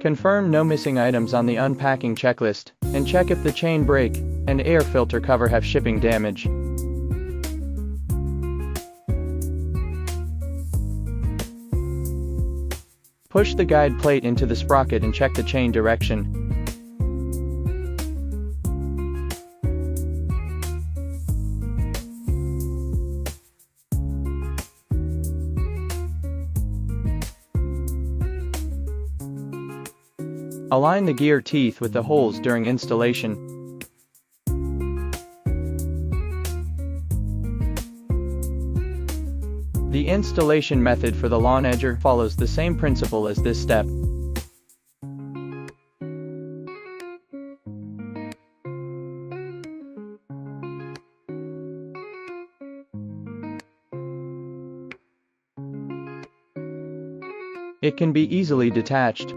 Confirm no missing items on the unpacking checklist, and check if the chain brake and air filter cover have shipping damage. Push the guide plate into the sprocket and check the chain direction. Align the gear teeth with the holes during installation. The installation method for the lawn edger follows the same principle as this step. It can be easily detached.